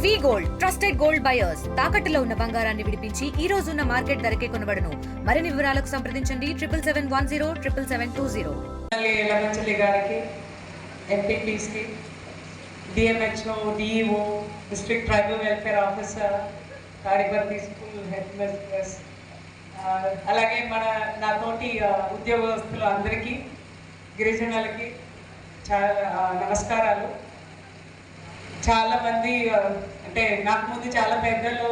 వి gold trusted gold buyers తాకట్టులో ఉన్న బంగారాన్ని విడిపించి ఈ రోజు ఉన్న మార్కెట్ ధరకే కొనబడును. మరిన్ని వివరాలకు సంప్రదించండి 7710 777 గారికి, ఎంపీపీస్ కి, DMHO, DEO, district tribal welfare officer, Tadiparthi school head mistress, అలాగే నా తోటి ఉద్యోగస్తులు అందరికీ, గిరిజనులకి చాలా నమస్కారాలు. చాలామంది అంటే నాకు ముందు చాలా పెద్దలు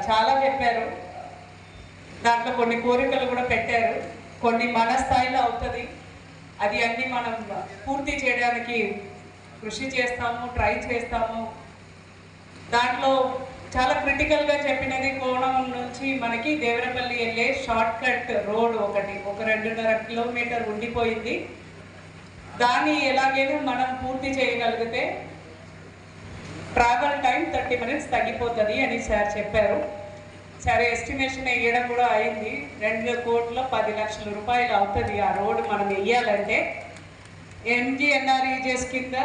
చాలా చెప్పారు. దాంట్లో కొన్ని కోరికలు కూడా పెట్టారు. కొన్ని మన స్థాయిలో అవుతుంది, అది అన్నీ మనం పూర్తి చేయడానికి కృషి చేస్తాము, ట్రై చేస్తాము. దాంట్లో చాలా క్రిటికల్గా చెప్పినది కోణం నుంచి మనకి దేవరపల్లి వెళ్ళే షార్ట్ కట్ రోడ్ ఒక 2.5 కిలోమీటర్ ఉండిపోయింది. దాన్ని ఎలాగైనా మనం పూర్తి చేయగలిగితే ట్రావెల్ టైం 30 minutes తగ్గిపోతుంది అని సార్ చెప్పారు. సరే, ఎస్టిమేషన్ వేయడం కూడా అయింది. 2,10,00,000 రూపాయలు అవుతుంది ఆ రోడ్డు మనం వేయాలంటే. ఎంజీఎన్ఆర్ఈజెస్ కింద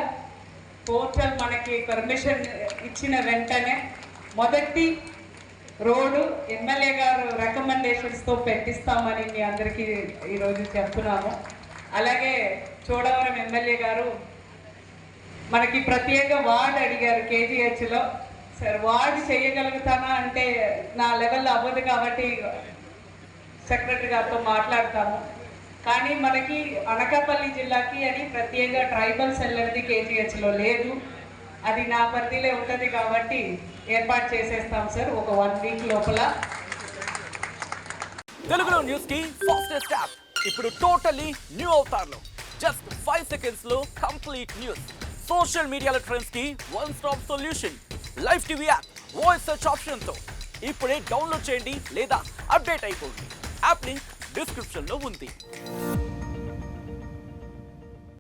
పోర్టల్ మనకి పర్మిషన్ ఇచ్చిన వెంటనే మొదటి రోడ్డు ఎమ్మెల్యే గారు రికమెండేషన్స్తో పెట్టిస్తామని మీ అందరికీ ఈరోజు చెప్తున్నాము. అలాగే చోడవరం ఎమ్మెల్యే గారు మనకి ప్రత్యేక వార్డు అడిగారు కేజీహెచ్లో. సార్, వార్డు చేయగలుగుతానా అంటే నా లెవెల్లో అవ్వదు కాబట్టి సెక్రటరీ గారితో మాట్లాడతాము. కానీ మనకి అనకాపల్లి జిల్లాకి అని ప్రత్యేక ట్రైబల్ సెల్ అనేది కేజీహెచ్లో లేదు. అది నా పరిధిలో ఉంటుంది కాబట్టి ఏర్పాటు చేసేస్తాం సార్ ఒక 1 week లోపల. తెలుగులో న్యూస్ కి ఫాస్టెస్ట్ యాప్ ఇప్పుడు టోటలీ న్యూ అవతార్లో జస్ట్ 5 seconds లో కంప్లీట్ న్యూస్. సోషల్ మీడియాలో ట్రెండ్స్ కి one stop solution. Live TV app voice search option తో ఇప్పుడే డౌన్లోడ్ చేయండి లేదా అప్డేట్ అయిపోండి. యాప్ లింక్ డిస్క్రిప్షన్ లో ఉంది.